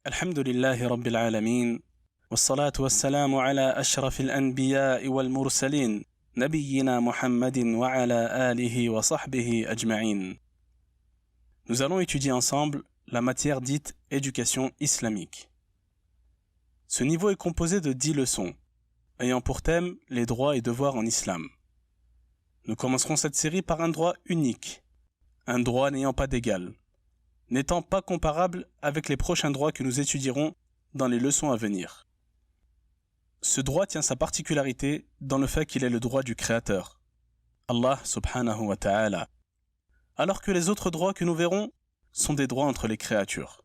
الحمد لله رب العالمين والصلاة والسلام على أشرف الأنبياء والمرسلين نبينا محمد وعلى آله وصحبه أجمعين. Nous allons étudier ensemble la matière dite éducation islamique. Ce niveau est composé de 10 leçons, ayant pour thème les droits et devoirs en islam. Nous commencerons cette série par un droit unique, un droit n'ayant pas d'égal, n'étant pas comparable avec les prochains droits que nous étudierons dans les leçons à venir. Ce droit tient sa particularité dans le fait qu'il est le droit du Créateur, Allah subhanahu wa ta'ala, alors que les autres droits que nous verrons sont des droits entre les créatures.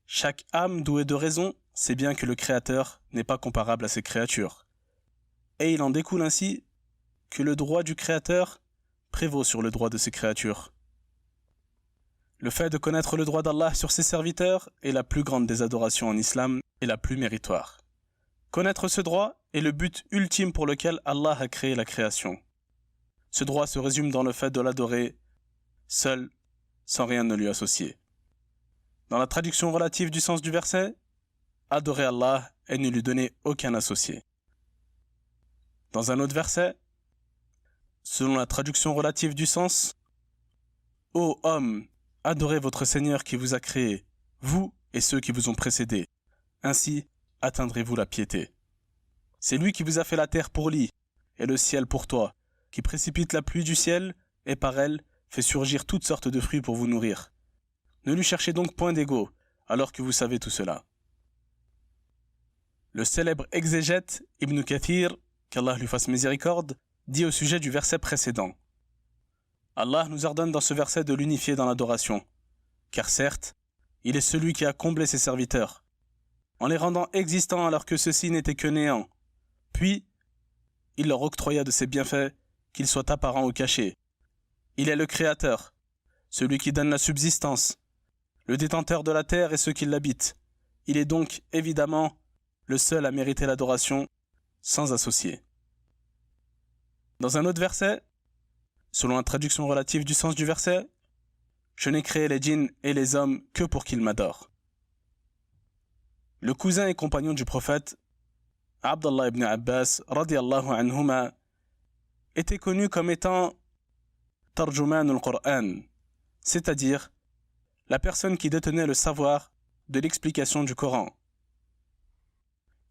Chaque âme douée de raison sait bien que le Créateur n'est pas comparable à ses créatures, et il en découle ainsi que le droit du Créateur prévaut sur le droit de ses créatures. Le fait de connaître le droit d'Allah sur ses serviteurs est la plus grande des adorations en islam et la plus méritoire. Connaître ce droit est le but ultime pour lequel Allah a créé la création. Ce droit se résume dans le fait de l'adorer seul, sans rien ne lui associer. Dans la traduction relative du sens du verset, adorer Allah et ne lui donner aucun associé. Dans un autre verset, selon la traduction relative du sens, ô homme, adorez votre Seigneur qui vous a créé, vous et ceux qui vous ont précédés. Ainsi atteindrez-vous la piété. C'est lui qui vous a fait la terre pour lit et le ciel pour toi, qui précipite la pluie du ciel et par elle fait surgir toutes sortes de fruits pour vous nourrir. Ne lui cherchez donc point d'égaux, alors que vous savez tout cela. Le célèbre exégète Ibn Kathir, qu'Allah lui fasse miséricorde, dit au sujet du verset précédent: Allah nous ordonne dans ce verset de l'unifier dans l'adoration, car certes, il est celui qui a comblé ses serviteurs, en les rendant existants alors que ceux-ci n'étaient que néants. Puis, il leur octroya de ses bienfaits, qu'ils soient apparents ou cachés. Il est le Créateur, celui qui donne la subsistance, le détenteur de la terre et ceux qui l'habitent. Il est donc, évidemment, le seul à mériter l'adoration, sans associé. Dans un autre verset, selon la traduction relative du sens du verset, je n'ai créé les djinns et les hommes que pour qu'ils m'adorent. Le cousin et compagnon du prophète, Abdallah ibn Abbas, radiyallahu anhuma, était connu comme étant Tarjuman al-Qur'an, c'est-à-dire la personne qui détenait le savoir de l'explication du Coran.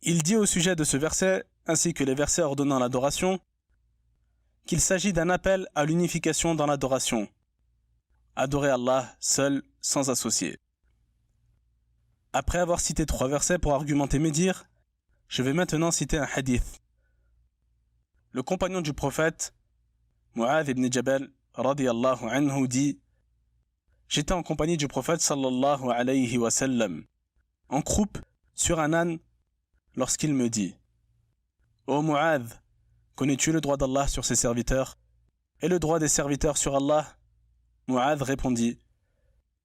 Il dit au sujet de ce verset, ainsi que les versets ordonnant l'adoration, qu'il s'agit d'un appel à l'unification dans l'adoration. Adorer Allah seul, sans associé. Après avoir cité 3 versets pour argumenter mes dires, je vais maintenant citer un hadith. Le compagnon du prophète, Mu'adh ibn Jabal, radiyallahu anhu, dit: j'étais en compagnie du prophète sallallahu alayhi wa sallam, en croupe sur un âne, lorsqu'il me dit: ô Mu'adh, connais-tu le droit d'Allah sur ses serviteurs et le droit des serviteurs sur Allah? Mu'adh répondit: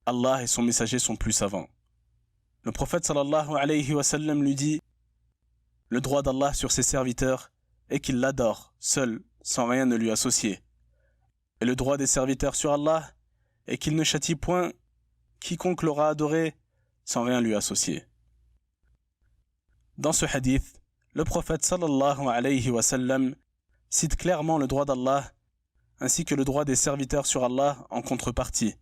Allah et son messager sont plus savants. Le prophète sallallahu alayhi wa sallam lui dit: le droit d'Allah sur ses serviteurs est qu'il l'adore, seul, sans rien ne lui associer. Et le droit des serviteurs sur Allah est qu'il ne châtie point quiconque l'aura adoré sans rien lui associer. Dans ce hadith, le prophète sallallahu alayhi wa sallam cite clairement le droit d'Allah ainsi que le droit des serviteurs sur Allah en contrepartie.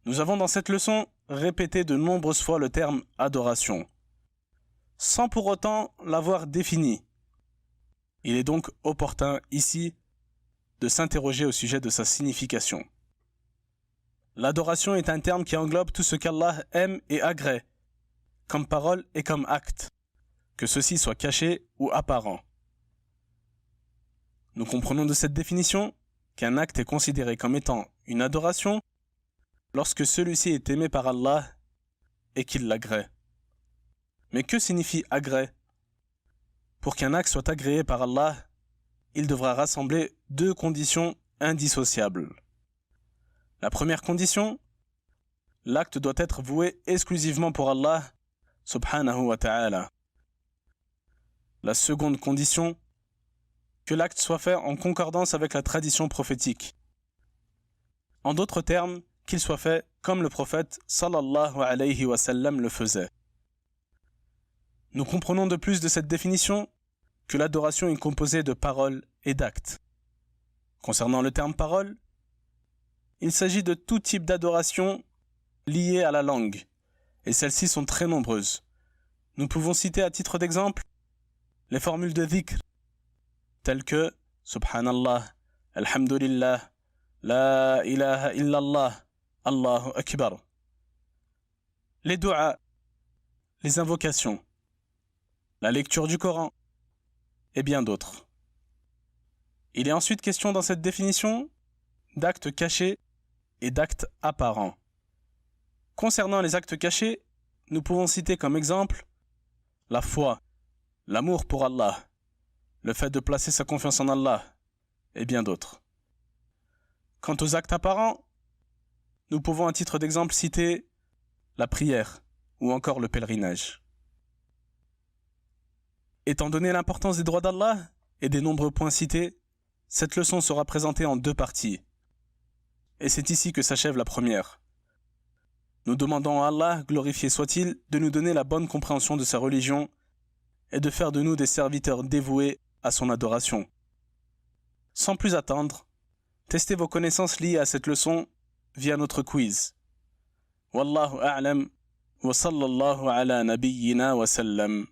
Nous avons dans cette leçon répété de nombreuses fois le terme adoration, sans pour autant l'avoir défini. Il est donc opportun ici de s'interroger au sujet de sa signification. L'adoration est un terme qui englobe tout ce qu'Allah aime et agrée, comme parole et comme acte, que ceci soit caché ou apparent. Nous comprenons de cette définition qu'un acte est considéré comme étant une adoration lorsque celui-ci est aimé par Allah et qu'il l'agrée. Mais que signifie agrée? Pour qu'un acte soit agréé par Allah, il devra rassembler 2 conditions indissociables. La première condition, l'acte doit être voué exclusivement pour Allah subhanahu wa ta'ala. La seconde condition, que l'acte soit fait en concordance avec la tradition prophétique. En d'autres termes, qu'il soit fait comme le prophète sallallahu alayhi wa sallam le faisait. Nous comprenons de plus de cette définition que l'adoration est composée de paroles et d'actes. Concernant le terme parole, il s'agit de tout type d'adoration liée à la langue, et celles-ci sont très nombreuses. Nous pouvons citer à titre d'exemple les formules de dhikr, telles que Subhanallah, Alhamdulillah, La ilaha illallah, Allahu Akbar. Les du'a, les invocations, la lecture du Coran, et bien d'autres. Il est ensuite question dans cette définition d'actes cachés et d'actes apparents. Concernant les actes cachés, nous pouvons citer comme exemple la foi, l'amour pour Allah, le fait de placer sa confiance en Allah, et bien d'autres. Quant aux actes apparents, nous pouvons à titre d'exemple citer la prière ou encore le pèlerinage. Étant donné l'importance des droits d'Allah et des nombreux points cités, cette leçon sera présentée en 2 parties. Et c'est ici que s'achève la première. Nous demandons à Allah, glorifié soit-il, de nous donner la bonne compréhension de sa religion et de faire de nous des serviteurs dévoués à son adoration. Sans plus attendre, testez vos connaissances liées à cette leçon via notre quiz. Wallahu a'lam wa sallallahu ala nabiyyina wa sallam.